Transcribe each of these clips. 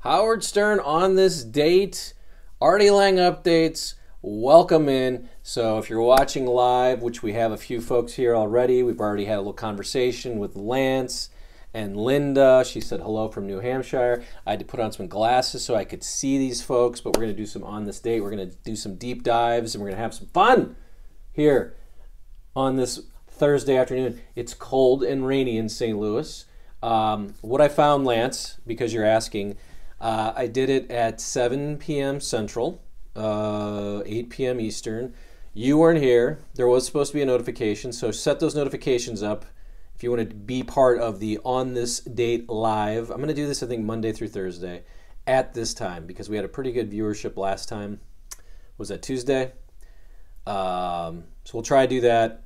Howard Stern on this date. Artie Lange updates. Welcome in. So if you're watching live, which we have a few folks here already, we've already had a little conversation with Lance and Linda. She said hello from New Hampshire. I had to put on some glasses so I could see these folks, but we're going to do some on this date. We're going to do some deep dives, and we're going to have some fun here on this Thursday afternoon. It's cold and rainy in St. Louis. What I found, Lance, because you're asking, I did it at 7 p.m. Central, 8 p.m. Eastern. You weren't here. There was supposed to be a notification, so set those notifications up if you want to be part of the On This Date Live. I'm going to do this, I think, Monday through Thursday at this time because we had a pretty good viewership last time. Was that Tuesday? So we'll try to do that.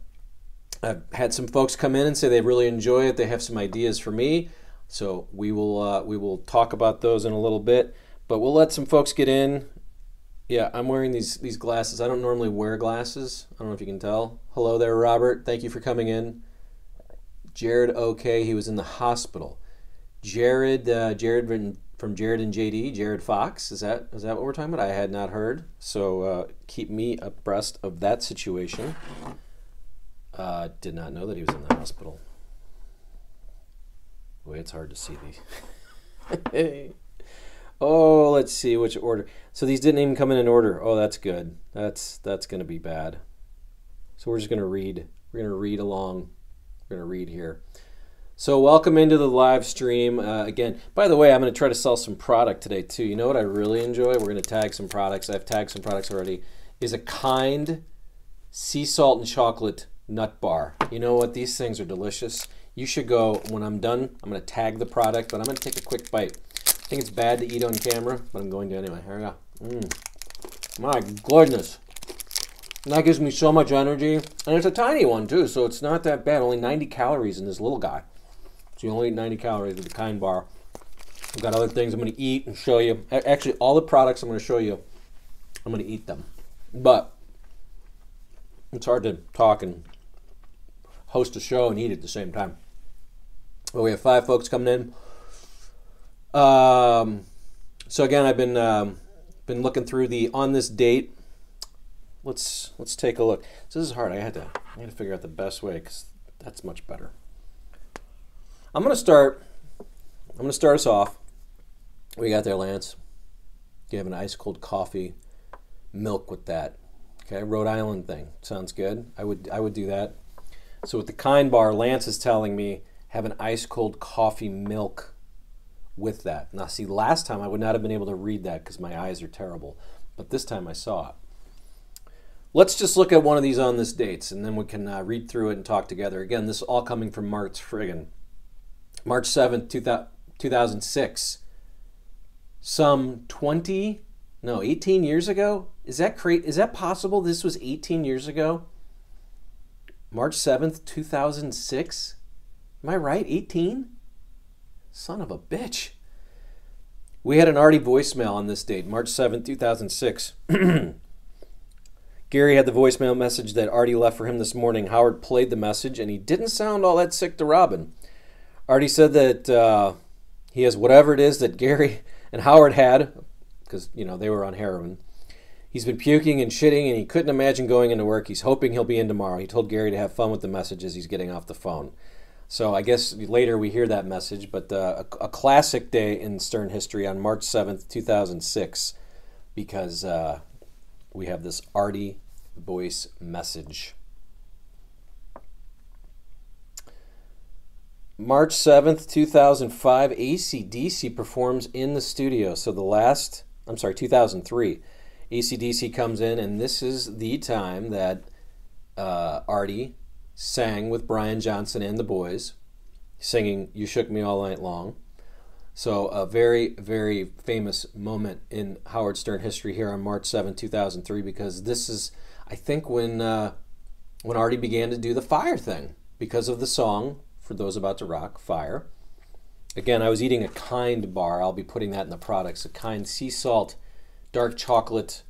I've had some folks come in and say they really enjoy it. They have some ideas for me. So we will talk about those in a little bit, but we'll let some folks get in. Yeah, I'm wearing these glasses. I don't normally wear glasses. I don't know if you can tell. Hello there, Robert. Thank you for coming in. Jared, okay, he was in the hospital. Jared from Jared and JD, Jared Fox. Is that what we're talking about? I had not heard. So keep me abreast of that situation. Did not know that he was in the hospital. Boy, it's hard to see these. Oh, let's see which order. So these didn't even come in order. Oh, that's good. That's going to be bad. So we're just going to read. We're going to read along. We're going to read here. So welcome into the live stream. Again, by the way, I'm going to try to sell some product today too. You know what I really enjoy? We're going to tag some products. I've tagged some products already. Is a Kind sea salt and chocolate nut bar. You know what? These things are delicious. You should go, when I'm done, I'm going to tag the product, but I'm going to take a quick bite. I think it's bad to eat on camera, but I'm going to anyway. Here we go. My goodness. And that gives me so much energy. And it's a tiny one, too, so it's not that bad. Only 90 calories in this little guy. So you only eat 90 calories with the Kind bar. I've got other things I'm going to eat and show you. Actually, all the products I'm going to show you, I'm going to eat them. But it's hard to talk and host a show and eat at the same time. Well, we have 5 folks coming in. So again, I've been looking through the On This Date. Let's take a look. So this is hard. I had to figure out the best way because that's much better. I'm gonna start us off. What you got there, Lance? You have an ice cold coffee, milk with that. Okay, Rhode Island thing sounds good. I would do that. So with the Kind bar, Lance is telling me have an ice cold coffee milk with that. Now see, last time I would not have been able to read that because my eyes are terrible, but this time I saw it. Let's just look at one of these On This Dates, and then we can read through it and talk together. Again, this is all coming from March 7th, 2006. Some 18 years ago? Is that possible? This was 18 years ago? March 7th, 2006? Am I right? 18? Son of a bitch. We had an Artie voicemail on this date, March 7th, 2006. Gary had the voicemail message that Artie left for him this morning. Howard played the message, and he didn't sound all that sick to Robin. Artie said that he has whatever it is that Gary and Howard had, because, they were on heroin. He's been puking and shitting, and he couldn't imagine going into work. He's hoping he'll be in tomorrow. He told Gary to have fun with the message as he's getting off the phone. So I guess later we hear that message, but a classic day in Stern history on March 7th, 2006, because we have this Artie voice message. March 7th, 2005, AC/DC performs in the studio. So 2003. AC/DC comes in, and this is the time that Artie sang with Brian Johnson and the boys, singing You Shook Me All Night Long. So a very, very famous moment in Howard Stern history here on March 7, 2003, because this is, I think, when Artie began to do the Fire thing because of the song, for those about to rock, Fire. Again, I was eating a Kind bar. I'll be putting that in the products. A Kind sea salt, dark chocolate,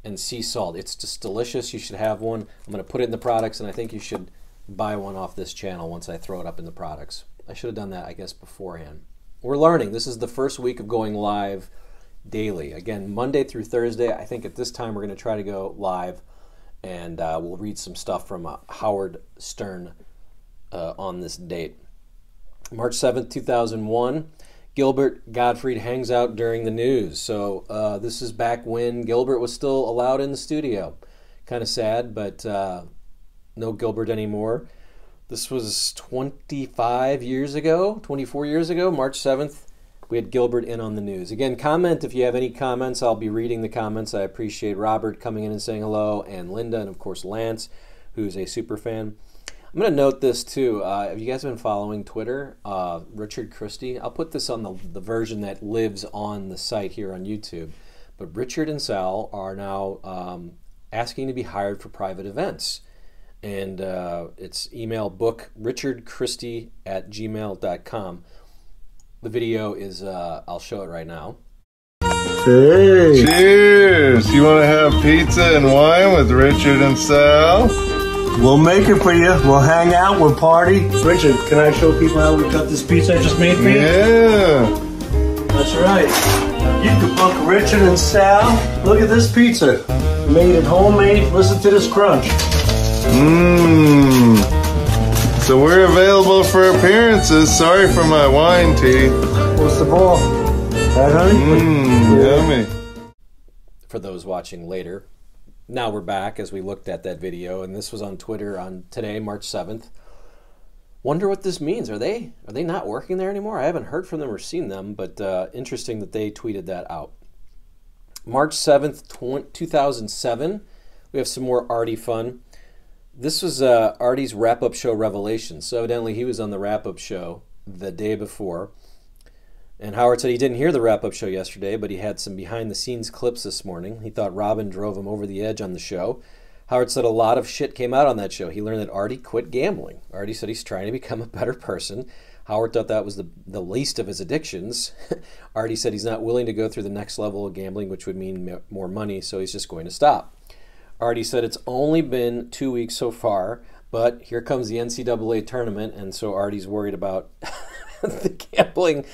and sea salt. It's just delicious. You should have one. I'm going to put it in the products, and I think you should buy one off this channel once I throw it up in the products. I should have done that, I guess, beforehand. we're learning. This is the first week of going live daily. Again, Monday through Thursday. I think at this time we're going to try to go live, and we'll read some stuff from Howard Stern on this date. March 7th, 2001. Gilbert Gottfried hangs out during the news. So this is back when Gilbert was still allowed in the studio. Kind of sad, but no Gilbert anymore. This was 24 years ago, March 7th. We had Gilbert in on the news. Again, comment if you have any comments. I'll be reading the comments. I appreciate Robert coming in and saying hello, and Linda, and of course Lance, who's a super fan. I'm going to note this too. Have you guys been following Twitter? Richard Christie. I'll put this on the version that lives on the site here on YouTube. But Richard and Sal are now asking to be hired for private events. And it's email book richardchristie@gmail.com. The video is, I'll show it right now. Hey. Cheers! You want to have pizza and wine with Richard and Sal? We'll make it for you. We'll hang out. We'll party. Richard, can I show people how we cut this pizza I just made for you? Yeah. That's right. You can book Richard and Sal. Look at this pizza. Made it homemade. Listen to this crunch. Mmm. So we're available for appearances. Sorry for my wine teeth. What's the ball? That honey? Mmm, yummy. For those watching later, now we're back as we looked at that video, and this was on Twitter on today, March 7th. Wonder what this means. Are they not working there anymore? I haven't heard from them or seen them, but interesting that they tweeted that out. March 7th, 2007. We have some more Artie fun. This was Artie's wrap-up show Revelations. So evidently he was on the wrap-up show the day before. And Howard said he didn't hear the wrap-up show yesterday, but he had some behind-the-scenes clips this morning. He thought Robin drove him over the edge on the show. Howard said a lot of shit came out on that show. He learned that Artie quit gambling. Artie said he's trying to become a better person. Howard thought that was the least of his addictions. Artie said he's not willing to go through the next level of gambling, which would mean more money, so he's just going to stop. Artie said it's only been 2 weeks so far, but here comes the NCAA tournament, and so Artie's worried about the gambling.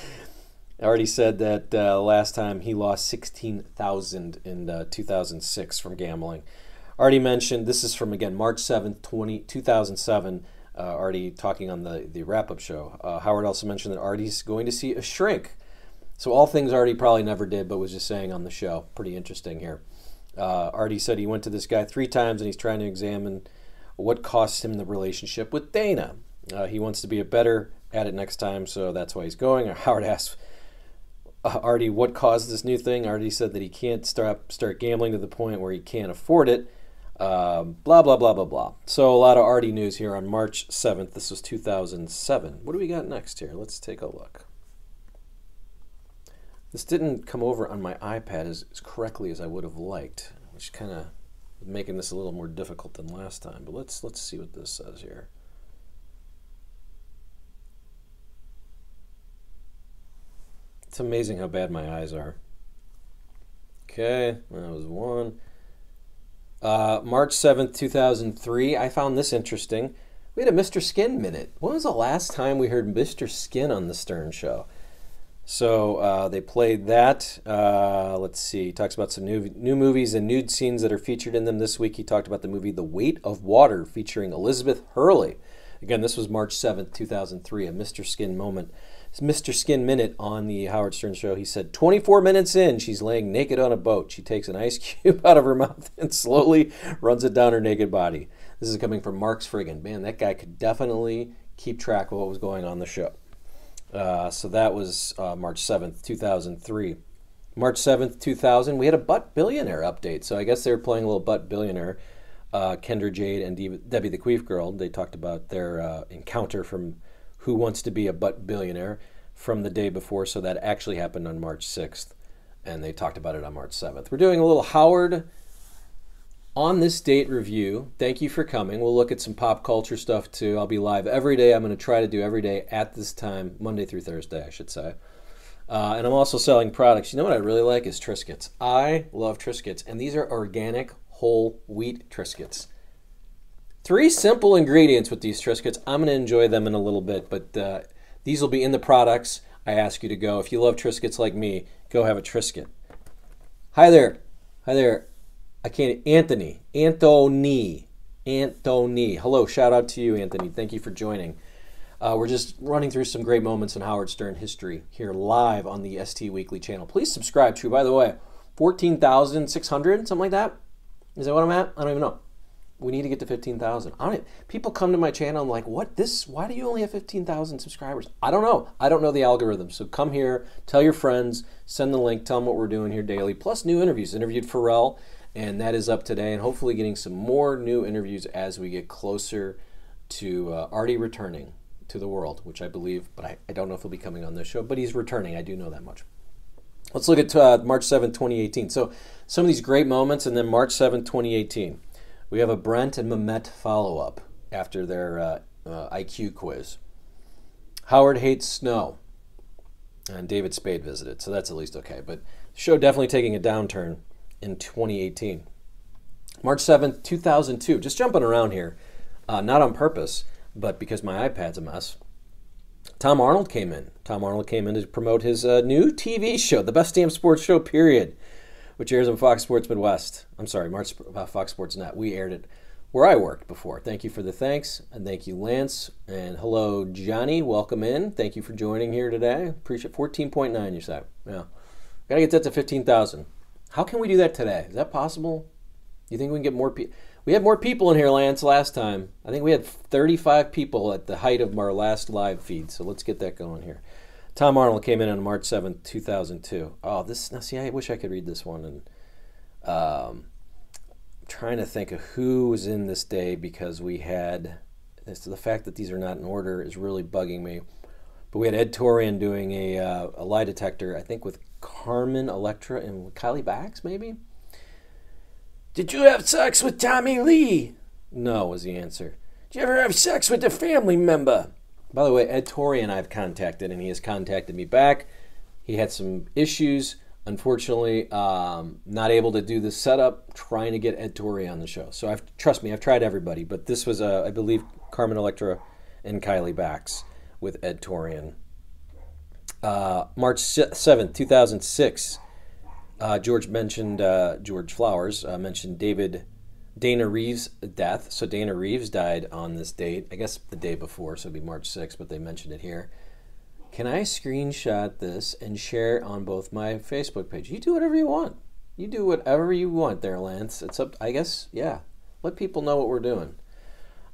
Artie said that last time he lost $16,000 in 2006 from gambling. Artie mentioned, this is from, again, March 7th, 2007, Artie talking on the wrap-up show. Howard also mentioned that Artie's going to see a shrink. So all things Artie probably never did, but was just saying on the show. Pretty interesting here. Artie said he went to this guy 3 times, and he's trying to examine what cost him the relationship with Dana. He wants to be better at it next time, so that's why he's going. Howard asked Artie what caused this new thing. Artie said that he can't start gambling to the point where he can't afford it. Blah, blah, blah, blah, blah. So a lot of Artie news here on March 7th. This was 2007. What do we got next here? Let's take a look. This didn't come over on my iPad as correctly as I would have liked, which kind of making this a little more difficult than last time. But let's see what this says here. It's amazing how bad my eyes are. Okay, that was one. March 7th, 2003. I found this interesting. We had a Mr. Skin minute. When was the last time we heard Mr. Skin on the Stern Show? So they played that. Let's see. He talks about some new movies and nude scenes that are featured in them this week. He talked about the movie The Weight of Water featuring Elizabeth Hurley. Again, this was March 7th, 2003, a Mr. Skin moment. It's Mr. Skin minute on the Howard Stern Show. He said, 24 minutes in, she's laying naked on a boat. She takes an ice cube out of her mouth and slowly runs it down her naked body. This is coming from Mark's Friggin. Man, that guy could definitely keep track of what was going on the show. So that was March 7th, 2003. March 7th, 2000, we had a Butt Billionaire update. So I guess they were playing a little Butt Billionaire. Kendra Jade and Debbie the Queef Girl, they talked about their encounter from Who Wants to Be a Butt Billionaire from the day before. So that actually happened on March 6th. And they talked about it on March 7th. We're doing a little Howard on this date review. Thank you for coming. We'll look at some pop culture stuff too. I'll be live every day. I'm going to try to do every day at this time, Monday through Thursday, I should say. And I'm also selling products. You know what I really like is Triscuits. I love Triscuits, and these are organic whole wheat Triscuits. 3 simple ingredients with these Triscuits. I'm going to enjoy them in a little bit, but these will be in the products. I ask you to go. If you love Triscuits like me, go have a Triscuit. Hi there. Hi there. I can't. Anthony. Hello. Shout out to you, Anthony. Thank you for joining. We're just running through some great moments in Howard Stern history here live on the ST Weekly channel. Please subscribe to, by the way, 14,600, something like that. Is that what I'm at? I don't even know. We need to get to 15,000. People come to my channel and like, why do you only have 15,000 subscribers? I don't know. I don't know the algorithm. So come here, tell your friends, send the link, tell them what we're doing here daily, plus new interviews. Interviewed Pharrell, and that is up today, and hopefully getting some more new interviews as we get closer to Artie returning to the world, which I believe, but I don't know if he'll be coming on this show, but he's returning. I do know that much. Let's look at March 7th, 2018. So some of these great moments, and then March 7th, 2018. We have a Brent and Mehmet follow-up after their IQ quiz. Howard hates snow. And David Spade visited, so that's at least okay. But the show definitely taking a downturn in 2018. March 7th, 2002. Just jumping around here. Not on purpose, but because my iPad's a mess. Tom Arnold came in. Tom Arnold came in to promote his new TV show, The Best Damn Sports Show, period, which airs on Fox Sports Midwest. I'm sorry, Fox Sports Net. We aired it where I worked before. Thank you for the thanks, and thank you, Lance. And hello, Johnny. Welcome in. Thank you for joining here today. Appreciate 14.9, you said. Yeah. Got to get that to 15,000. How can we do that today? Is that possible? You think we can get more people? We had more people in here, Lance, last time. I think we had 35 people at the height of our last live feed, so let's get that going here. Tom Arnold came in on March 7th, 2002. Oh, now see, I wish I could read this one. And I'm trying to think of who was in this day because we had, the fact that these are not in order is really bugging me. But we had Ed Torian doing a lie detector, I think with Carmen Electra and Kylie Bax, maybe? Did you have sex with Tommy Lee? No, was the answer. Did you ever have sex with a family member? By the way, Ed Torian I've contacted, and he has contacted me back. He had some issues. Unfortunately, not able to do the setup, trying to get Ed Torian on the show. So trust me, I've tried everybody. But this was, I believe, Carmen Electra and Kylie Bax with Ed Torian. March 7th, 2006. George Flowers mentioned Dana Reeves' death. So Dana Reeves died on this date. I guess the day before, so it'd be March 6th, but they mentioned it here. Can I screenshot this and share it on both my Facebook page? You do whatever you want. You do whatever you want there, Lance. It's up, I guess, yeah. Let people know what we're doing.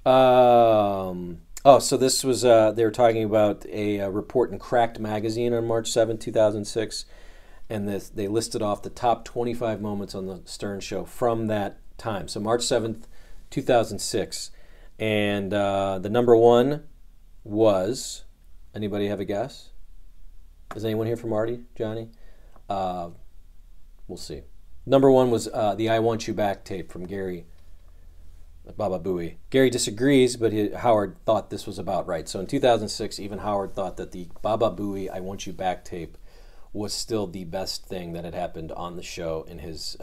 So this was, they were talking about a report in Cracked magazine on March 7th, 2006. And they listed off the top 25 moments on the Stern Show from that time. So March 7th, 2006. And the number one was, anybody have a guess? Is anyone here from Artie, Johnny? We'll see. Number one was the I Want You Back tape from Gary Baba Booey. Gary disagrees, but Howard thought this was about right. So in 2006, even Howard thought that the Baba Booey I Want You Back tape was still the best thing that had happened on the show in his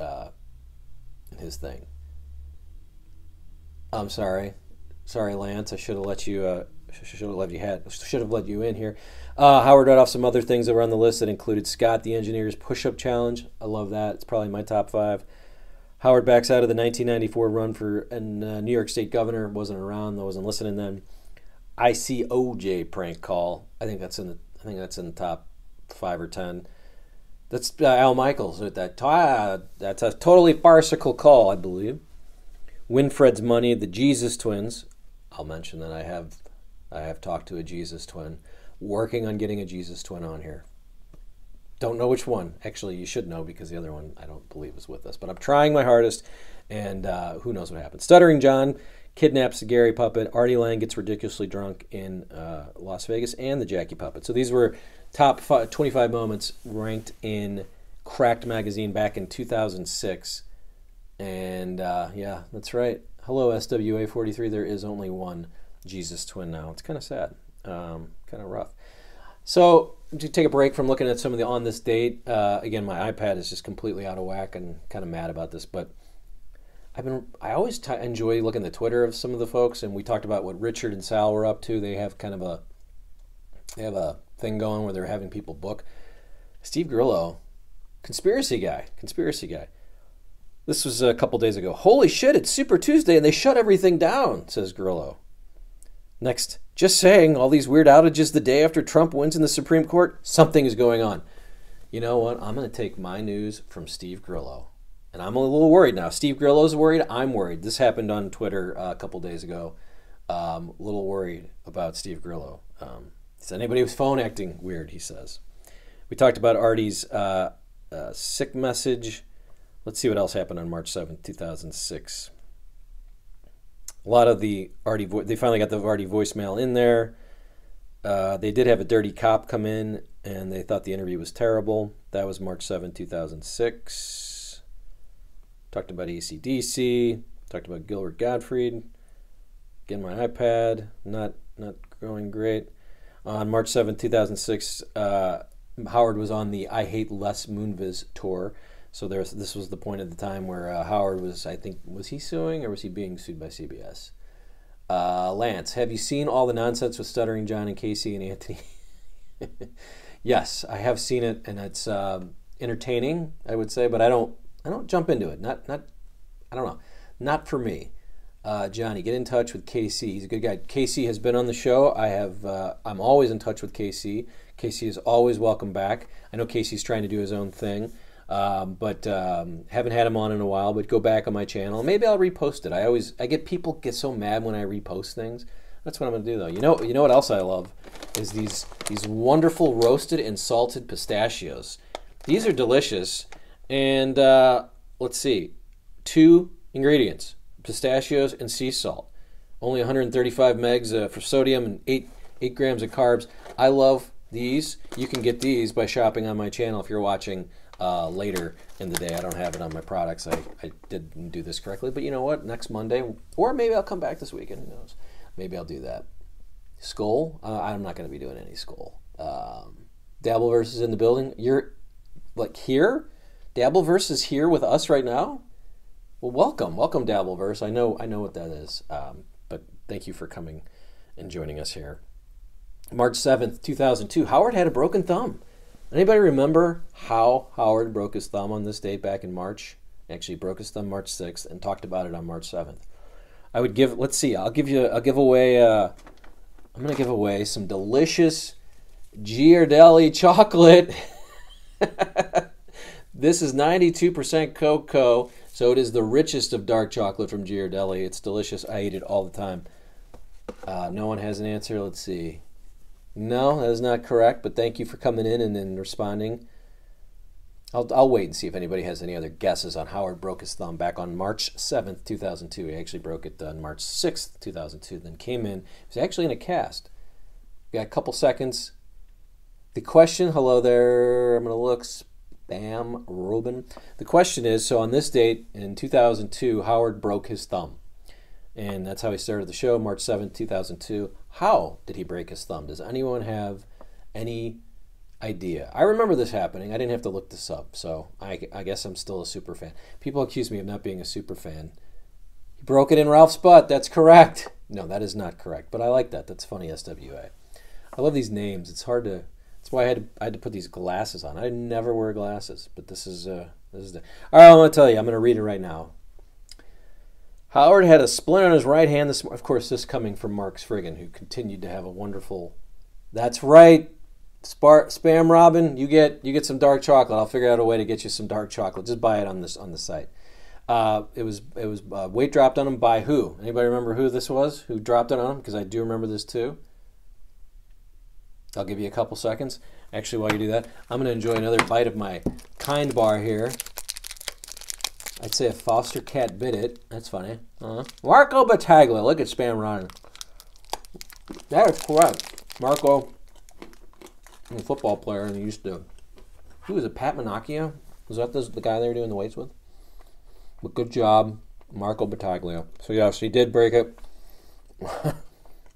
thing. I'm sorry, Lance. I should have let you. Should have let you in here. Howard read off some other things that were on the list that included Scott the Engineer's push-up challenge. I love that. It's probably my top 5. Howard backs out of the 1994 run for New York State governor. Wasn't around. I wasn't listening then. ICOJ prank call. I think that's in the top 5 or 10. That's Al Michaels with that. That's a totally farcical call, I believe. Winfred's Money, the Jesus Twins. I'll mention that I have talked to a Jesus twin, working on getting a Jesus twin on here. Don't know which one. Actually, you should know because the other one I don't believe is with us. But I'm trying my hardest, and who knows what happens. Stuttering John kidnaps the Gary puppet. Artie Lange gets ridiculously drunk in Las Vegas, and the Jackie puppet. So these were top 25 moments ranked in Cracked magazine back in 2006. And yeah, that's right. Hello, SWA43. There is only one Jesus twin now. It's kind of sad, kind of rough. So to take a break from looking at some of the on this date, again, my iPad is just completely out of whack and kind of mad about this, but I always enjoy looking at the Twitter of some of the folks, and we talked about what Richard and Sal were up to. They have kind of They have a thing going where they're having people book. Steve Grillo, conspiracy guy. This was a couple days ago. Holy shit, it's Super Tuesday and they shut everything down, says Grillo. Next, just saying, all these weird outages the day after Trump wins in the Supreme Court, something is going on. You know what? I'm going to take my news from Steve Grillo. And I'm a little worried now. Steve Grillo's worried. I'm worried. This happened on Twitter a couple days ago. A little worried about Steve Grillo. Is anybody's phone acting weird, he says. We talked about Artie's sick message. Let's see what else happened on March 7th, 2006. A lot of the Artie, they finally got the Artie voicemail in there. They did have a dirty cop come in, and they thought the interview was terrible. That was March 7th, 2006. Talked about AC/DC. Talked about Gilbert Gottfried. Again, my iPad, not going great. On March 7th, 2006, Howard was on the I Hate Les Moonves tour. So this was the point at the time where Howard was, I think, was he suing or was he being sued by CBS? Lance, have you seen all the nonsense with Stuttering John and Casey and Anthony? Yes, I have seen it, and it's entertaining, I would say, but I don't jump into it. I don't know. Not for me. Johnny, get in touch with KC. He's a good guy. KC has been on the show. I'm always in touch with KC. KC is always welcome back. I know KC's trying to do his own thing, but haven't had him on in a while. But go back on my channel. Maybe I'll repost it. I get people get so mad when I repost things. That's what I'm gonna do though. You know what else I love is these wonderful roasted and salted pistachios. These are delicious. And let's see, 2 ingredients: pistachios and sea salt. Only 135 megs for sodium and 8 grams of carbs. I love these. You can get these by shopping on my channel if you're watching later in the day. I don't have it on my products. I didn't do this correctly, but you know what? Next Monday, or maybe I'll come back this weekend. Who knows? Maybe I'll do that. Skull? I'm not going to be doing any Skull. Dabbleverse is in the building. You're like here? Dabbleverse is here with us right now? Well, welcome Dabbleverse. I know what that is, but thank you for coming and joining us here. March 7th, 2002. Howard had a broken thumb. Anybody remember how Howard broke his thumb on this date back in March? Actually broke his thumb March 6th and talked about it on March 7th. I would give, let's see, I'll give away, I'm going to give away some delicious Ghirardelli chocolate. This is 92% cocoa, so it is the richest of dark chocolate from Ghirardelli. It's delicious. I eat it all the time. No one has an answer. Let's see. No, that is not correct, but thank you for coming in and responding. I'll wait and see if anybody has any other guesses on Howard broke his thumb back on March 7th, 2002. He actually broke it on March 6th, 2002, then came in. He was actually in a cast. We got a couple seconds. The question, hello there, I'm going to look, Spam Rubin. The question is, so on this date in 2002, Howard broke his thumb. And that's how he started the show, March 7th, 2002. How did he break his thumb? Does anyone have any idea? I remember this happening. I didn't have to look this up, so I guess I'm still a super fan. People accuse me of not being a super fan. He broke it in Ralph's butt. That's correct. No, that is not correct, but I like that. That's funny, SWA. I love these names. It's hard to... That's why I had to put these glasses on. I never wear glasses, but this is the... All right, I'm going to tell you. I'm going to read it right now. Howard had a splint on his right hand this morning. Of course, this coming from Mark Friggin, who continued to have a wonderful... That's right. Spam Robin, you get some dark chocolate. I'll figure out a way to get you some dark chocolate. Just buy it on the site. It was weight dropped on him by who? Anybody remember who this was? Who dropped it on him? Because I do remember this too. I'll give you a couple seconds. Actually, while you do that, I'm going to enjoy another bite of my Kind Bar here. I'd say a foster cat bit it. That's funny. Marco Battaglia. Look at Spam Ron. That is correct. Marco, a football player, and he used to... Who was it? Pat Minacchio? Was that the guy they were doing the weights with? But good job, Marco Battaglia. So yes, he did break it. It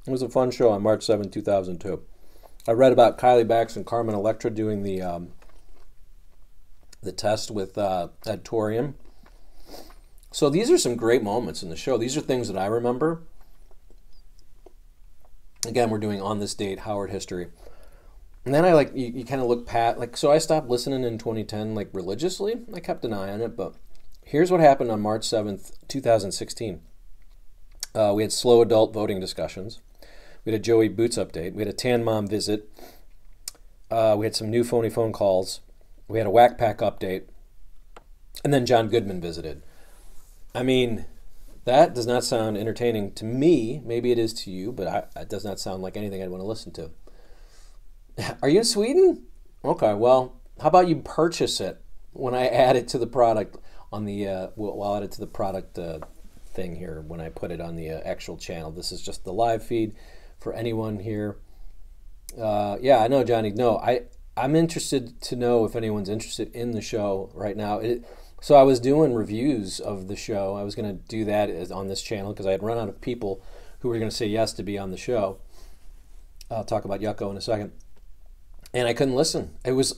was a fun show on March 7, 2002. I read about Kylie Bax and Carmen Electra doing the test with Adtorium. So these are some great moments in the show. These are things that I remember. Again, we're doing On This Date, Howard History. And then I like, you kind of look past, like, so I stopped listening in 2010, like religiously. I kept an eye on it, but here's what happened on March 7th, 2016. We had slow adult voting discussions. We had a Joey Boots update. We had a Tan Mom visit. We had some new phone calls. We had a Whack Pack update. And then John Goodman visited. I mean, that does not sound entertaining to me. Maybe it is to you, but it does not sound like anything I'd want to listen to. Are you in Sweden? Okay, well, how about you purchase it when I add it to the product on the, we'll add it to the product thing here when I put it on the actual channel. This is just the live feed for anyone here. Yeah, I know, Johnny. No, I'm interested to know if anyone's interested in the show right now. So I was doing reviews of the show. I was going to do that on this channel because I had run out of people who were going to say yes to be on the show. I'll talk about Yucko in a second. And I couldn't listen. It was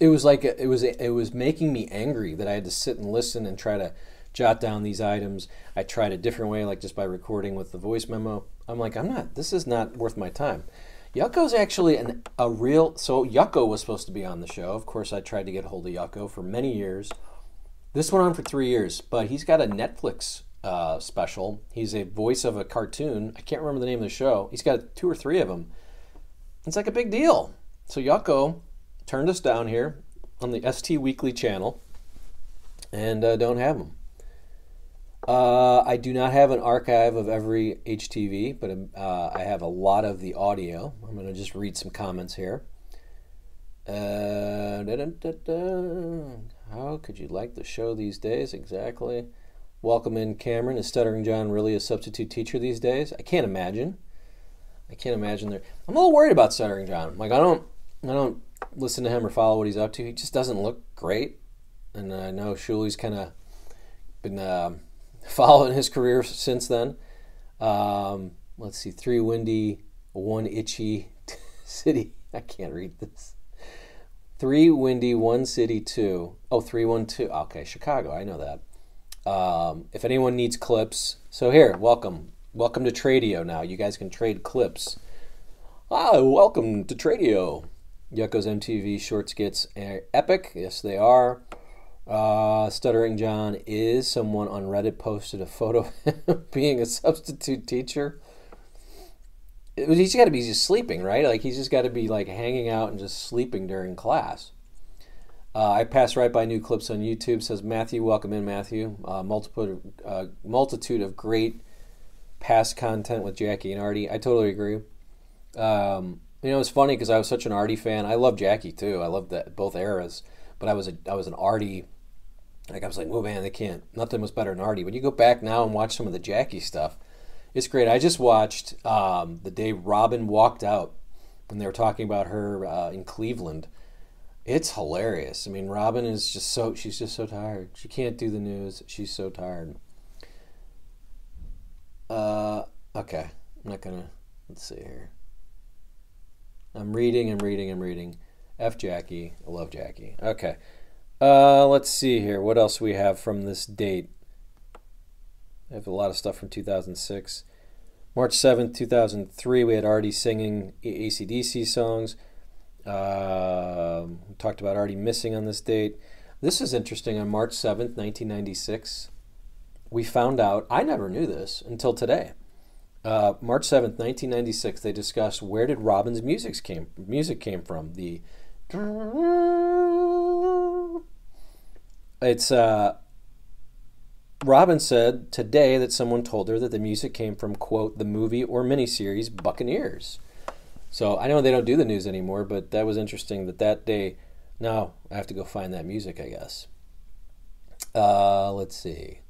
making me angry that I had to sit and listen and try to jot down these items. I tried a different way, like just by recording with the voice memo. I'm like, this is not worth my time. Yucko's actually so Yucko was supposed to be on the show. Of course, I tried to get a hold of Yucko for many years. This went on for 3 years, but he's got a Netflix special. He's a voice of a cartoon. I can't remember the name of the show. He's got 2 or 3 of them. It's like a big deal. So Yucko turned us down here on the STWEEKLY channel and don't have him. I do not have an archive of every HTV, but I have a lot of the audio. I'm going to just read some comments here. How could you like the show these days? Exactly. Welcome in, Cameron. Is Stuttering John really a substitute teacher these days? I can't imagine. I'm a little worried about Stuttering John. Like, I don't listen to him or follow what he's up to. He just doesn't look great. And I know Shuli's kind of been following his career since then. Let's see, 3 windy, 1 itchy city. I can't read this. 3 windy, 1 city, 2. Oh, 312. Okay, Chicago. I know that. If anyone needs clips, so here, welcome to Tradio. Now you guys can trade clips. Welcome to Tradio. Yucko's MTV short skits are epic. Yes, they are. Stuttering John is someone on Reddit posted a photo of him being a substitute teacher. He's got to be just sleeping, right? Like, he's just got to be like hanging out and just sleeping during class. I pass right by new clips on YouTube, says Matthew. Welcome in, Matthew. Multitude of great past content with Jackie and Artie. I totally agree. It's funny because I was such an Artie fan. I love Jackie too. I love both eras. But I was an Artie. Like, I was like, oh man, nothing was better than Artie. When you go back now and watch some of the Jackie stuff, it's great. I just watched the day Robin walked out when they were talking about her in Cleveland. It's hilarious. I mean, Robin is she's just so tired. She can't do the news. She's so tired. Okay. I'm not gonna, let's see here. I'm reading. F Jackie. I love Jackie. Okay. Let's see here. What else we have from this date? I have a lot of stuff from 2006. March 7th, 2003, we had Artie singing AC/DC songs. We talked about Artie missing on this date. This is interesting. On March 7th, 1996, we found out, I never knew this until today. March 7th, 1996, they discussed where did Robin's music came from. Robin said today that someone told her that the music came from, quote, the movie or miniseries Buccaneers. So I know they don't do the news anymore, but that was interesting that day. Now I have to go find that music, I guess. Let's see.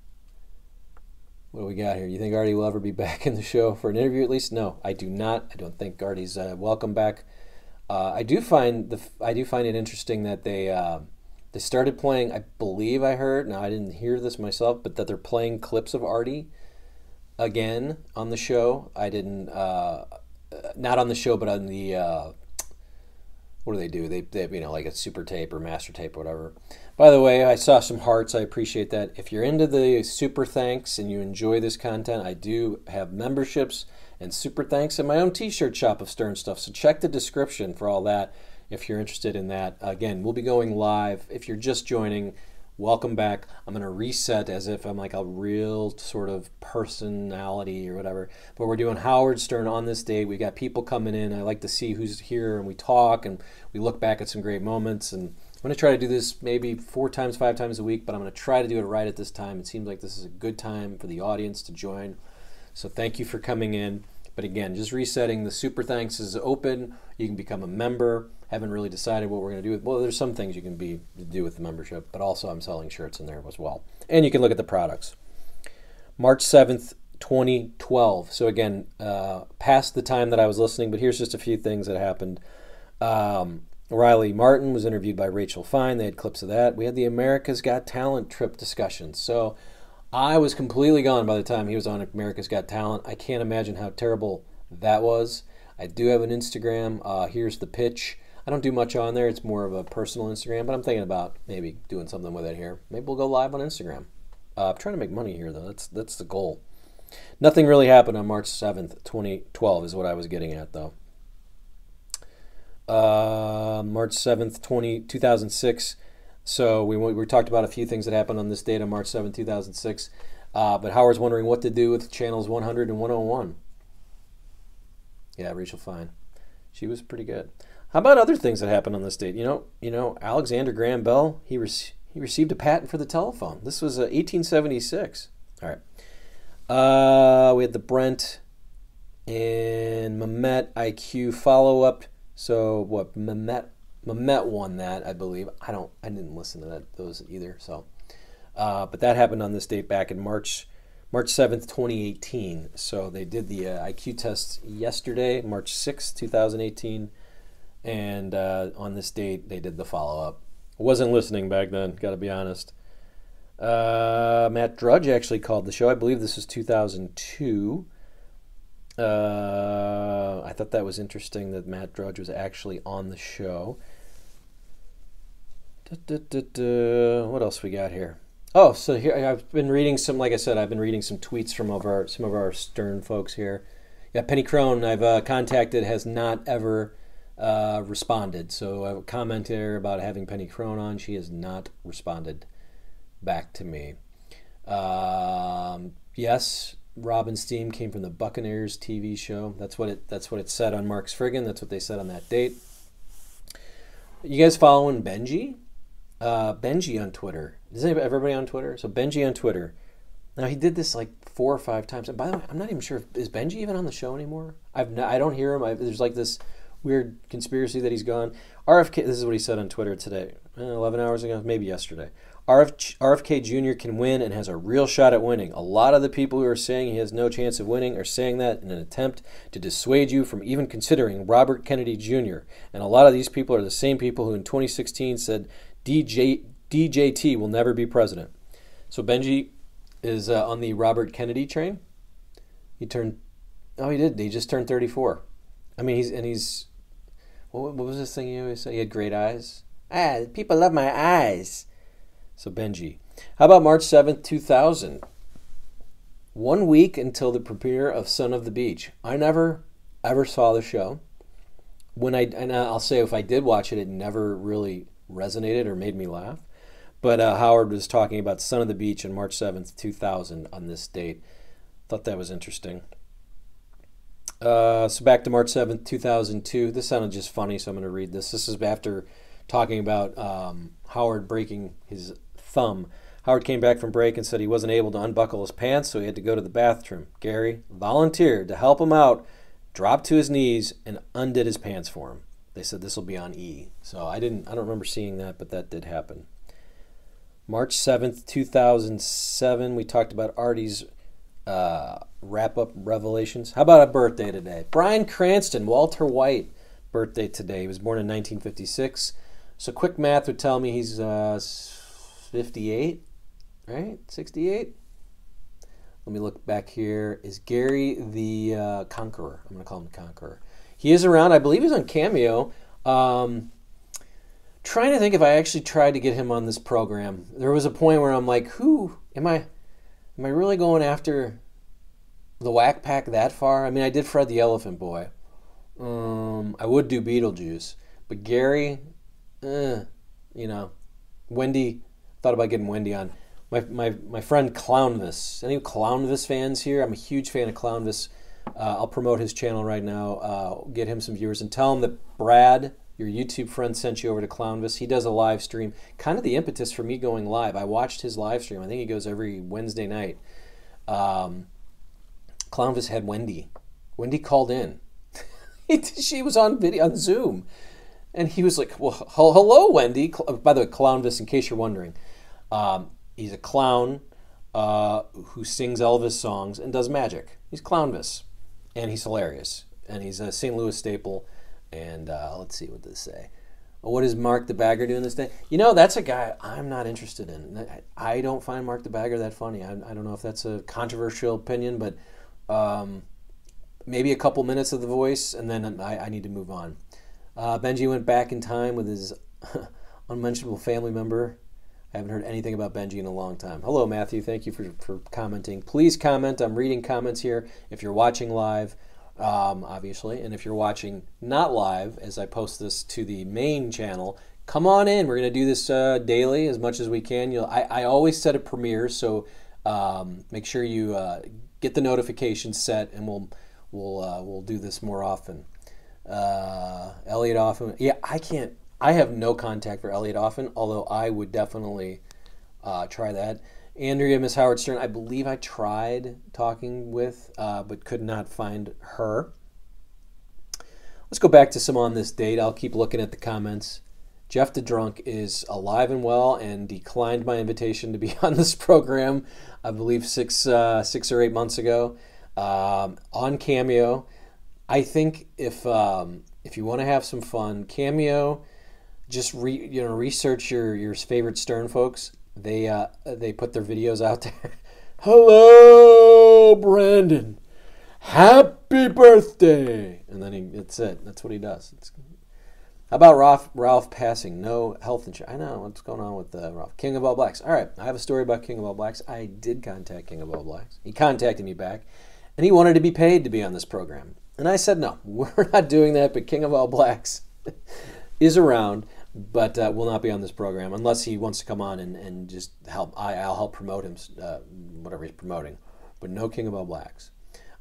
What do we got here? You think Artie will ever be back in the show for an interview at least? No, I do not. I don't think Artie's welcome back. I do find it interesting that they started playing, I believe I heard, now I didn't hear this myself, but that they're playing clips of Artie again on the show. I didn't, not on the show, but on the, what do they do? They like a super tape or master tape or whatever. By the way, I saw some hearts. I appreciate that. If you're into the super thanks and you enjoy this content, I do have memberships and super thanks and my own t-shirt shop of Stern stuff. So check the description for all that. if you're interested in that. Again, we'll be going live. If you're just joining, welcome back. I'm going to reset as if I'm like a real sort of personality or whatever. But we're doing Howard Stern on this date. We got people coming in. I like to see who's here, and we talk, and we look back at some great moments. And I'm going to try to do this maybe 4 times, 5 times a week, but I'm going to try to do it right at this time. It seems like this is a good time for the audience to join. So thank you for coming in. But again, just resetting, the super thanks is open. You can become a member. Haven't really decided what we're going to do with. Well, there's some things you can do with the membership, but also I'm selling shirts in there as well. And you can look at the products. March 7th, 2012. So again, past the time that I was listening, but here's just a few things that happened. Riley Martin was interviewed by Rachel Fine. They had clips of that. We had the America's Got Talent trip discussions. So I was completely gone by the time he was on America's Got Talent. I can't imagine how terrible that was. I do have an Instagram. Here's the pitch. I don't do much on there. It's more of a personal Instagram, but I'm thinking about maybe doing something with it here. Maybe we'll go live on Instagram. I'm trying to make money here, though. That's the goal. Nothing really happened on March 7th, 2012 is what I was getting at, though. March 7th, 2006. So we talked about a few things that happened on this date on March 7th, 2006. But Howard's wondering what to do with channels 100 and 101. Yeah, Rachel Fine. She was pretty good. How about other things that happened on this date? You know, Alexander Graham Bell, he received a patent for the telephone. This was 1876. All right. We had the Brent and Mehmet IQ follow-up. So what, Mehmet won that, I believe. I didn't listen to those either. So, but that happened on this date back in March 7th, 2018. So they did the IQ test yesterday, March 6th, 2018. And on this date, they did the follow-up. I wasn't listening back then, got to be honest. Matt Drudge actually called the show. I believe this is 2002. I thought that was interesting that Matt Drudge was actually on the show. What else we got here? Oh, so here I've been reading some. Like I said, I've been reading some tweets from some of our Stern folks here. Yeah, Penny Crone I've contacted has not ever responded. So I commented her about having Penny Crone on. She has not responded back to me. Yes. Robin Steam came from the Buccaneers TV show. That's what it said on Mark's Friggin'. That's what they said on that date. You guys following Benji? Benji on Twitter. Is everybody on Twitter? So Benji on Twitter. Now he did this like 4 or 5 times. And by the way, I'm not even sure is Benji even on the show anymore. I don't hear him. There's like this weird conspiracy that he's gone. RFK. This is what he said on Twitter today. 11 hours ago, maybe yesterday. RFK Jr. can win and has a real shot at winning. A lot of the people who are saying he has no chance of winning are saying that in an attempt to dissuade you from even considering Robert Kennedy Jr. And a lot of these people are the same people who in 2016 said DJT will never be president. So Benji is on the Robert Kennedy train. He did. He just turned 34. I mean, he's what was this thing he always said? He had great eyes. People love my eyes. So Benji. How about March 7th, 2000? 1 week until the premiere of Son of the Beach. I never, ever saw the show. And I'll say if I did watch it, it never really resonated or made me laugh. But Howard was talking about Son of the Beach on March 7th, 2000 on this date. Thought that was interesting. So back to March 7th, 2002. This sounded just funny, so I'm going to read this. This is after talking about Howard breaking his thumb. Howard came back from break and said he wasn't able to unbuckle his pants, so he had to go to the bathroom. Gary volunteered to help him out, dropped to his knees, and undid his pants for him. They said this will be on E. So I don't remember seeing that, but that did happen. March 7th, 2007, we talked about Artie's wrap-up revelations. How about a birthday today? Bryan Cranston, Walter White, birthday today. He was born in 1956. So quick math would tell me he's 58, right? 68? Let me look back here. Is Gary the Conqueror? I'm going to call him the Conqueror. He is around. I believe he's on Cameo. Trying to think if I actually tried to get him on this program. There was a point where I'm like, who am I really going after the Whack Pack that far? I mean, I did Fred the Elephant Boy. I would do Beetlejuice, But Gary, you know, Wendy, thought about getting Wendy on. My friend Clownvis. Any Clownvis fans here? I'm a huge fan of Clownvis. I'll promote his channel right now, get him some viewers, and tell him that Brad, your YouTube friend, sent you over to Clownvis. He does a live stream. Kind of the impetus for me going live. I watched his live stream. I think he goes every Wednesday night. Clownvis had Wendy. Wendy called in. She was on video on Zoom. And he was like, well, hello, Wendy. By the way, Clownvis, in case you're wondering, he's a clown who sings Elvis songs and does magic. He's Clownvis. And he's hilarious. And he's a St. Louis staple. And let's see what they say. What is Mark the Bagger doing this day? You know, that's a guy I'm not interested in. I don't find Mark the Bagger that funny. I don't know if that's a controversial opinion, but maybe a couple minutes of The Voice, and then I need to move on. Benji went back in time with his unmentionable family member. I haven't heard anything about Benji in a long time. Hello, Matthew. Thank you for commenting. Please comment. I'm reading comments here. If you're watching live, obviously, and if you're watching not live, as I post this to the main channel, come on in. We're going to do this daily as much as we can. I always set a premiere, so make sure you get the notifications set, and we'll do this more often. Elliot Offen. Yeah, I have no contact for Elliot Offen, although I would definitely try that. Andrea, Miss Howard Stern, I believe I tried talking with, but could not find her. Let's go back to some on this date. I'll keep looking at the comments. Jeff the Drunk is alive and well and declined my invitation to be on this program, I believe 6 or 8 months ago, on Cameo. I think if you want to have some fun, Cameo, just research your favorite Stern folks. They put their videos out there. Hello, Brandon. Happy birthday. And then that's it. That's what he does. How about Ralph passing? No health insurance. I know what's going on with Ralph. King of All Blacks. All right, I have a story about King of All Blacks. I did contact King of All Blacks. He contacted me back, and he wanted to be paid to be on this program. And I said, no, we're not doing that, but King of All Blacks is around, but will not be on this program unless he wants to come on and just help. I'll help promote him, whatever he's promoting, but no King of All Blacks.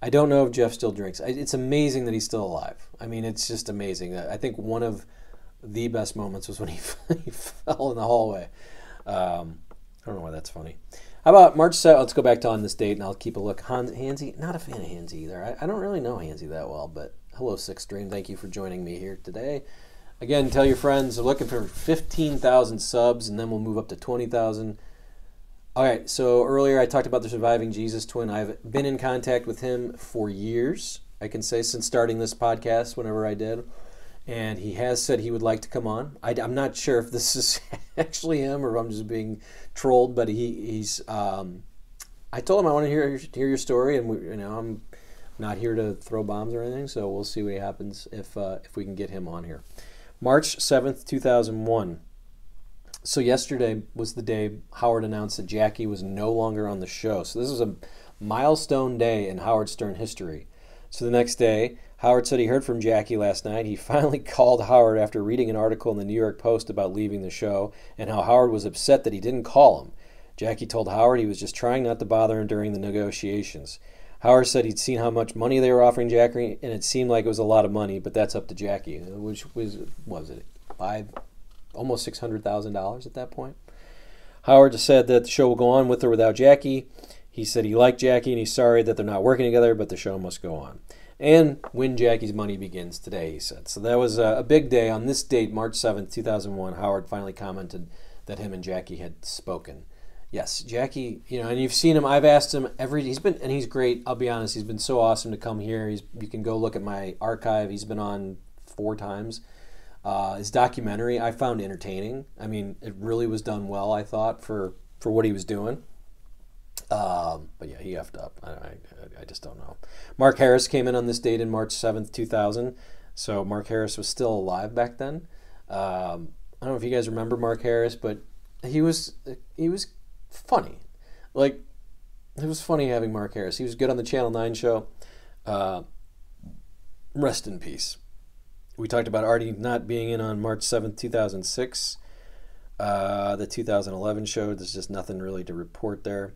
I don't know if Jeff still drinks. It's amazing that he's still alive. I mean, it's just amazing. I think one of the best moments was when he fell in the hallway. I don't know why that's funny. How about March 7th? Let's go back to on this date, and I'll keep a look. Hansy, not a fan of Hansy either. I don't really know Hansy that well, but hello, Sixth Dream. Thank you for joining me here today. Again, tell your friends. We're looking for 15,000 subs, and then we'll move up to 20,000. All right, so earlier I talked about the Surviving Jesus twin. I've been in contact with him for years, I can say, since starting this podcast, whenever I did. And he has said he would like to come on. I'm not sure if this is actually him or if I'm just being trolled, but he's. I told him I want to hear your story, and I'm not here to throw bombs or anything, so we'll see what happens if we can get him on here. March 7th, 2001. So yesterday was the day Howard announced that Jackie was no longer on the show. So this is a milestone day in Howard Stern history. So the next day, Howard said he heard from Jackie last night. He finally called Howard after reading an article in the New York Post about leaving the show and how Howard was upset that he didn't call him. Jackie told Howard he was just trying not to bother him during the negotiations. Howard said he'd seen how much money they were offering Jackie, and it seemed like it was a lot of money, but that's up to Jackie, which was, what was it, almost $600,000 at that point. Howard said that the show will go on with or without Jackie. He said he liked Jackie, and he's sorry that they're not working together, but the show must go on. And when Jackie's money begins today, he said. So that was a big day. On this date, March 7th, 2001, Howard finally commented that him and Jackie had spoken. Yes, Jackie, and you've seen him. I've asked him he's great. I'll be honest, he's been so awesome to come here. You can go look at my archive. He's been on 4 times. His documentary I found entertaining. I mean, it really was done well, I thought, for what he was doing. But yeah, he effed up. I just don't know. Mark Harris came in on this date in March 7th, 2000. So Mark Harris was still alive back then. I don't know if you guys remember Mark Harris, but he was funny. Like, it was funny having Mark Harris. He was good on the Channel 9 show. Rest in peace. We talked about Artie not being in on March 7th, 2006. The 2011 show, there's just nothing really to report there.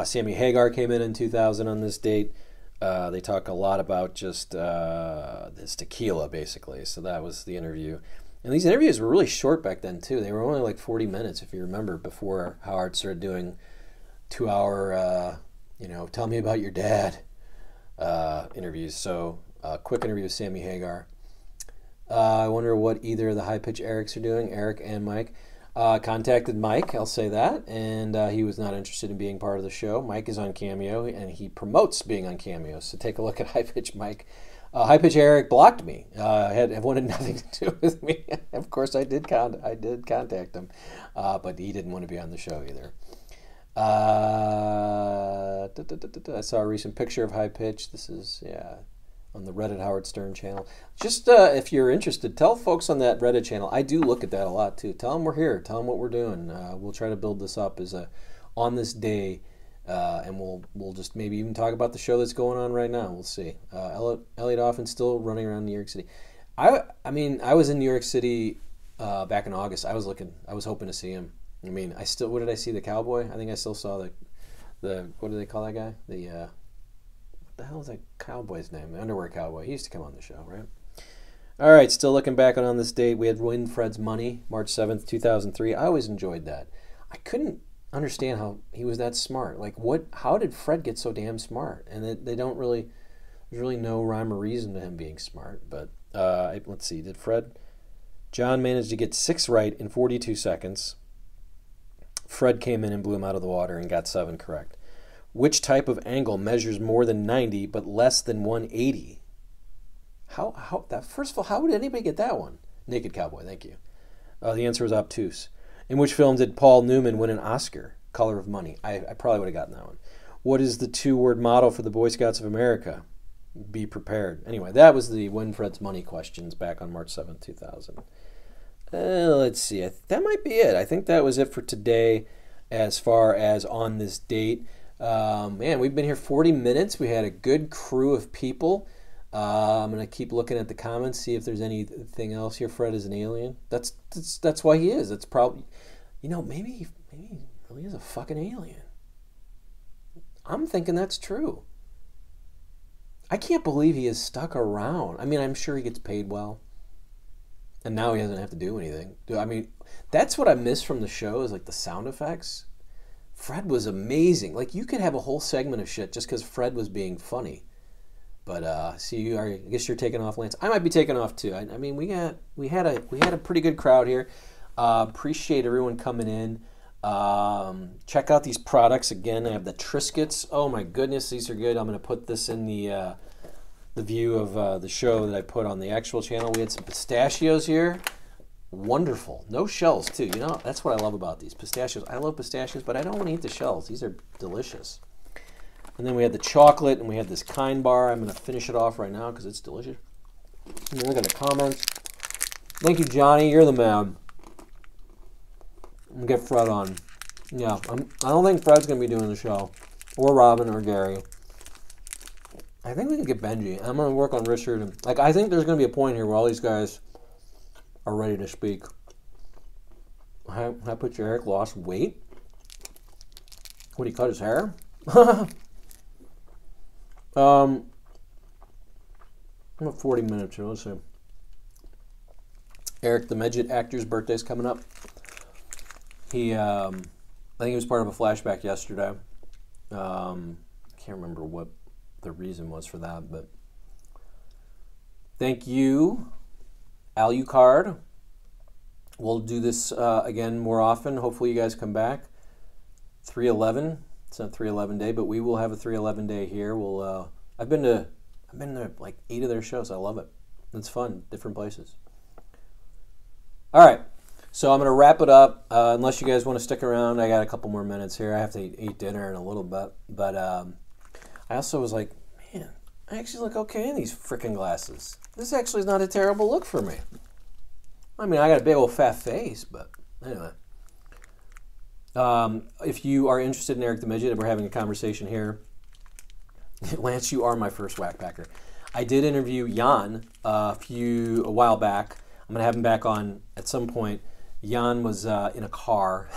Sammy Hagar came in 2000 on this date. They talk a lot about just this tequila, basically. So that was the interview. And these interviews were really short back then, too. They were only like 40 minutes, if you remember, before Howard started doing 2-hour, tell me about your dad interviews. So quick interview with Sammy Hagar. I wonder what either of the High Pitch Eriks are doing, Eric and Mike. Contacted Mike, I'll say that, and he was not interested in being part of the show. Mike is on Cameo, and he promotes being on Cameo, so take a look at High Pitch Mike. High Pitch Erik blocked me. Wanted nothing to do with me. Of course, I did contact him, but he didn't want to be on the show either. I saw a recent picture of High Pitch. This is, on the Reddit Howard Stern channel. Just if you're interested, tell folks on that Reddit channel. I do look at that a lot too. Tell them we're here. Tell them what we're doing. We'll try to build this up as on this day, and we'll just maybe even talk about the show that's going on right now. We'll see. Elliot Offen's still running around New York City. I was in New York City back in August. I was hoping to see him. What did I see? The Cowboy? I think I still saw the what do they call that guy? What the hell is that cowboy's name? The Underwear Cowboy. He used to come on the show, right? All right, still looking back on this date. We had Win Fred's Money, March 7th, 2003. I always enjoyed that. I couldn't understand how he was that smart. Like, how did Fred get so damn smart? And there's really no rhyme or reason to him being smart. But let's see. John managed to get 6 right in 42 seconds. Fred came in and blew him out of the water and got 7 correct. Which type of angle measures more than 90 but less than 180? First of all, how would anybody get that one? Naked Cowboy, thank you. The answer was obtuse. In which film did Paul Newman win an Oscar? Color of Money. I probably would have gotten that one. What is the 2-word motto for the Boy Scouts of America? Be prepared. Anyway, that was the Win Fred's Money questions back on March 7th, 2000. Let's see. That might be it. I think that was it for today as far as on this date. Man, we've been here 40 minutes. We had a good crew of people. I'm going to keep looking at the comments, see if there's anything else here. Fred is an alien. That's why he is. That's probably, maybe he really is a fucking alien. I'm thinking that's true. I can't believe he is stuck around. I'm sure he gets paid well. And now he doesn't have to do anything. That's what I miss from the show is like the sound effects. Fred was amazing. Like, you could have a whole segment of shit just because Fred was being funny. But I guess you're taking off, Lance. I might be taking off too. We had a pretty good crowd here. Appreciate everyone coming in. Check out these products again. I have the Triscuits. Oh my goodness, these are good. I'm going to put this in the view of the show that I put on the actual channel. We had some pistachios here. Wonderful. No shells, too. That's what I love about these pistachios. I love pistachios, but I don't want to eat the shells. These are delicious. And then we had the chocolate, and we had this Kind bar. I'm going to finish it off right now because it's delicious. And then look at the comments. Thank you, Johnny. You're the man. I'm going to get Fred on. Yeah, I don't think Fred's going to be doing the show. Or Robin or Gary. I think we can get Benji. I'm going to work on Richard. I think there's going to be a point here where all these guys are ready to speak. I put your Eric lost weight? Would he cut his hair? I'm at 40 minutes here. Let's see. Eric the Midget actor's birthday's coming up. I think he was part of a flashback yesterday. I can't remember what the reason was for that, but thank you, Alucard. We'll do this again more often. Hopefully you guys come back. 311. It's not 311 day, but we will have a 311 day here. I've been to like 8 of their shows. I love it. It's fun. Different places. All right. So I'm going to wrap it up. Unless you guys want to stick around, I got a couple more minutes here. I have to eat dinner in a little bit. But I also was like, man, I actually look okay in these freaking glasses. This actually is not a terrible look for me. I got a big old fat face, but anyway. If you are interested in Eric the Midget, and we're having a conversation here, Lance, you are my first whack packer. I did interview Jan a while back. I'm gonna have him back on at some point. Jan was in a car,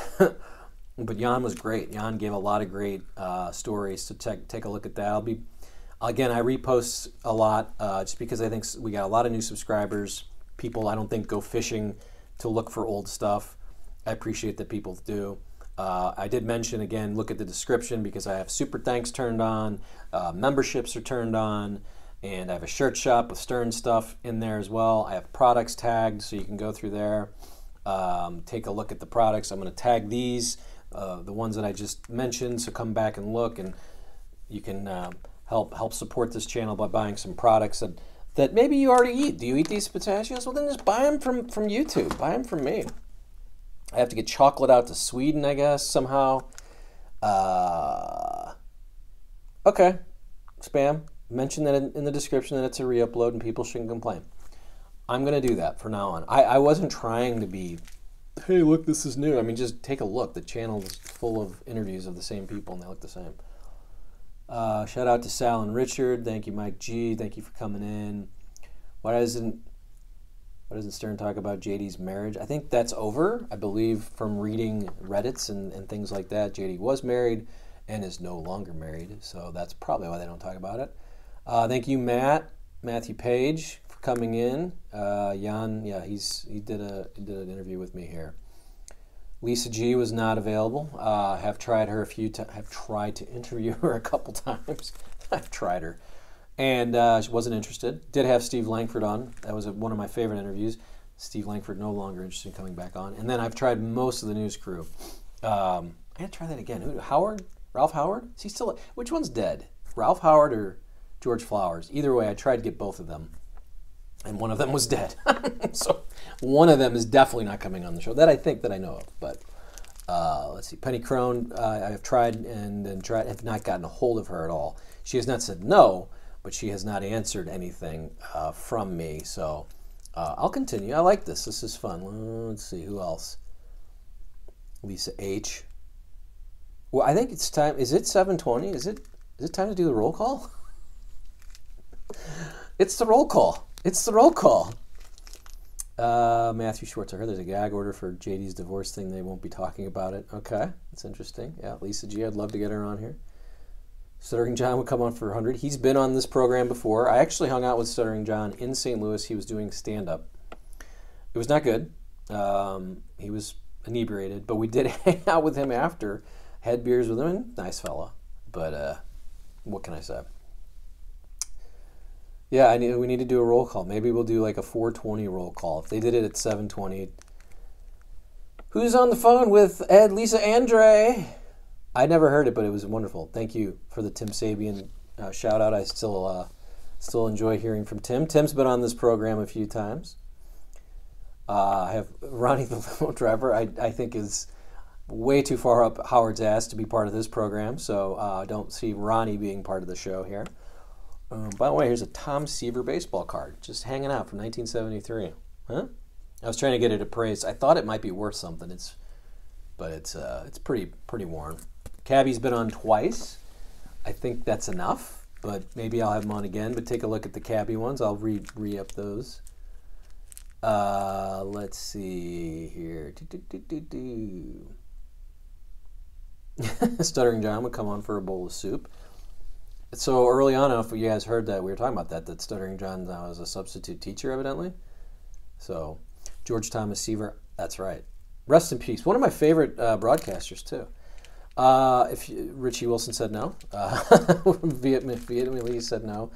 but Jan was great. Jan gave a lot of great stories, so take a look at that. I repost a lot just because I think we got a lot of new subscribers. People I don't think go fishing to look for old stuff. I appreciate that people do. I did mention, again, look at the description because I have super thanks turned on, memberships are turned on, and I have a shirt shop with Stern stuff in there as well. I have products tagged, so you can go through there, take a look at the products. I'm going to tag these, the ones that I just mentioned, so come back and look, and you can help support this channel by buying some products that maybe you already eat. Do you eat these pistachios? Well, then just buy them from YouTube. Buy them from me. I have to get chocolate out to Sweden, I guess, somehow. Okay. Spam. Mention that in the description that it's a re-upload and people shouldn't complain. I'm going to do that from now on. I wasn't trying to be, hey, look, this is new. I mean, just take a look. The channel is full of interviews of the same people, and they look the same. Shout out to Sal and Richard. Thank you, Mike G. Thank you for coming in. Why doesn't Stern talk about JD's marriage? I think that's over. I believe from reading Reddits and things like that, JD was married and is no longer married. So that's probably why they don't talk about it. Thank you, Matthew Page, for coming in. Jan, yeah, he did an interview with me here. Lisa G was not available. Have tried her have tried to interview her a couple times. I've tried her. And she wasn't interested. Did have Steve Langford on. That was one of my favorite interviews. Steve Langford no longer interested in coming back on. And then I've tried most of the news crew. I gotta try that again. Who? Howard? Ralph Howard? Is he still? Which one's dead? Ralph Howard or George Flowers? Either way, I tried to get both of them, and one of them was dead. So one of them is definitely not coming on the show. That I think that I know of. But let's see. Penny Crone. I have tried and have not gotten a hold of her at all. She has not said no, but she has not answered anything from me. So I'll continue. I like this. This is fun. Let's see. Who else? Lisa H. Well, I think it's time. Is it 7:20? Is it time to do the roll call? It's the roll call. It's the roll call. Matthew Schwartz. I heard there's a gag order for JD's divorce thing. They won't be talking about it. Okay. That's interesting. Yeah, Lisa G. I'd love to get her on here. Stuttering John would come on for 100. He's been on this program before. I actually hung out with Stuttering John in St. Louis. He was doing stand-up. It was not good. He was inebriated, but we did hang out with him after, had beers with him, and nice fella. But what can I say? Yeah, we need to do a roll call. Maybe we'll do like a 4:20 roll call. If they did it at 7:20. Who's on the phone with Ed, Lisa, Andre? I never heard it, but it was wonderful. Thank you for the Tim Sabian shout out. I still enjoy hearing from Tim. Tim's been on this program a few times. I have Ronnie the limo driver. I think is way too far up Howard's ass to be part of this program, so I don't see Ronnie being part of the show here. By the way, here's a Tom Seaver baseball card, just hanging out from 1973. Huh? I was trying to get it appraised. I thought it might be worth something. But it's pretty worn. Cabby's been on twice. I think that's enough, but maybe I'll have him on again. But take a look at the Cabby ones. I'll re-up those. Let's see here. Stuttering John would come on for a bowl of soup. So early on, I don't know if you guys heard that we were talking about that Stuttering John now is a substitute teacher, evidently. So George Thomas Seaver, that's right. Rest in peace. One of my favorite broadcasters too. Richie Wilson said no. Vietnamese said no.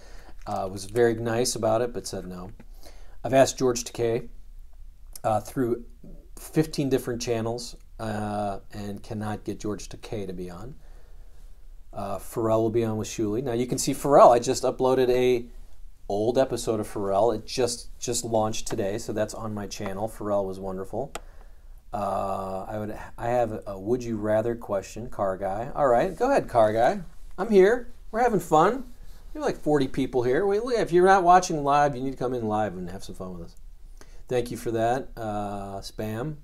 Was very nice about it, but said no. I've asked George Takei through 15 different channels and cannot get George Takei to be on. Pharrell will be on with Shuli. Now you can see Pharrell. I just uploaded a old episode of Pharrell. It just launched today, so that's on my channel. Pharrell was wonderful. I have a would you rather question, Car Guy. All right, go ahead, Car Guy. I'm here. We're having fun. There are like 40 people here. If you're not watching live, you need to come in live and have some fun with us. Thank you for that, Spam.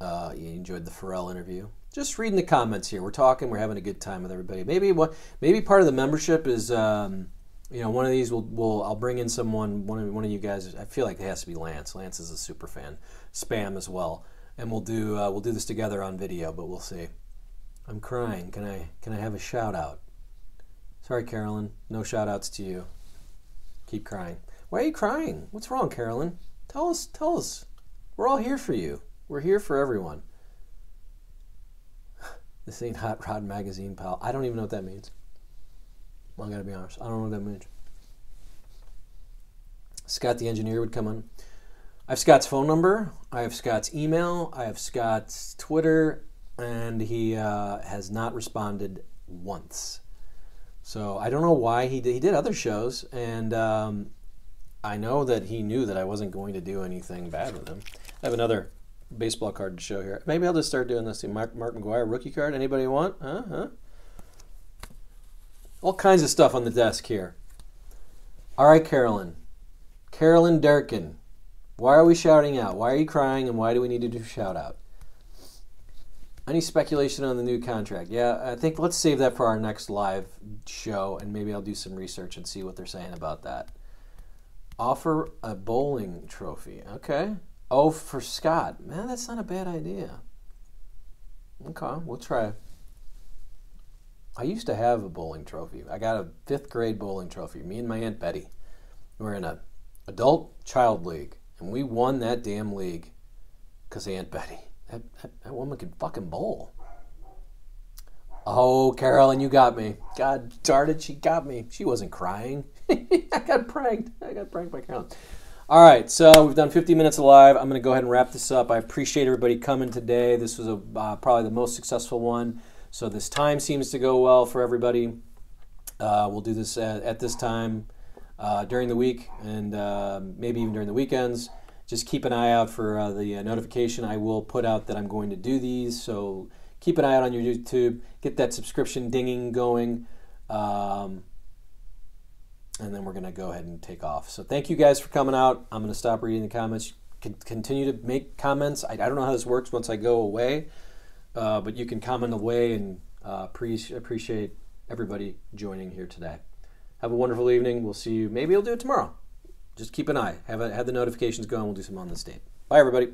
You enjoyed the Pharrell interview. Just reading the comments here. We're talking. We're having a good time with everybody. Maybe part of the membership is You know, one of these I'll bring in someone, one of you guys. I feel like it has to be Lance. Lance is a super fan. Spam as well, and we'll do this together on video. But we'll see. I'm crying. Can I have a shout out? Sorry, Carolyn. No shout outs to you. Keep crying. Why are you crying? What's wrong, Carolyn? Tell us. Tell us. We're all here for you. We're here for everyone. This ain't Hot Rod Magazine, pal. I don't even know what that means. Well, I gotta be honest. I don't know what that means. Scott the engineer would come on. I have Scott's phone number. I have Scott's email. I have Scott's Twitter. And he has not responded once. So I don't know why he did other shows. And I know that he knew that I wasn't going to do anything bad with him. I have another baseball card to show here. Maybe I'll just start doing this. Mark McGwire rookie card. Anybody want? Huh? All kinds of stuff on the desk here. All right, Carolyn. Carolyn Durkin. Why are we shouting out? Why are you crying, and why do we need to do shout out? Any speculation on the new contract? Yeah, I think let's save that for our next live show, and maybe I'll do some research and see what they're saying about that. Offer a bowling trophy. Okay. Oh, for Scott. Man, that's not a bad idea. Okay, we'll try. I used to have a bowling trophy. I got a 5th grade bowling trophy. Me and my Aunt Betty. We were in an adult child league, and we won that damn league because of Aunt Betty. That woman could fucking bowl. Oh, Carolyn, you got me. God darn it, she got me. She wasn't crying. I got pranked. I got pranked by Carolyn. All right, so we've done 50 minutes live. I'm going to go ahead and wrap this up. I appreciate everybody coming today. This was probably the most successful one. So this time seems to go well for everybody. We'll do this at this time during the week and maybe even during the weekends. Just keep an eye out for the notification. I will put out that I'm going to do these. So keep an eye out on your YouTube. Get that subscription dinging going. And then we're going to go ahead and take off. So thank you guys for coming out. I'm going to stop reading the comments. You can continue to make comments. I don't know how this works once I go away. But you can comment away, and appreciate everybody joining here today. Have a wonderful evening. We'll see you. Maybe I'll do it tomorrow. Just keep an eye. Have the notifications going. We'll do some on this date. Bye, everybody.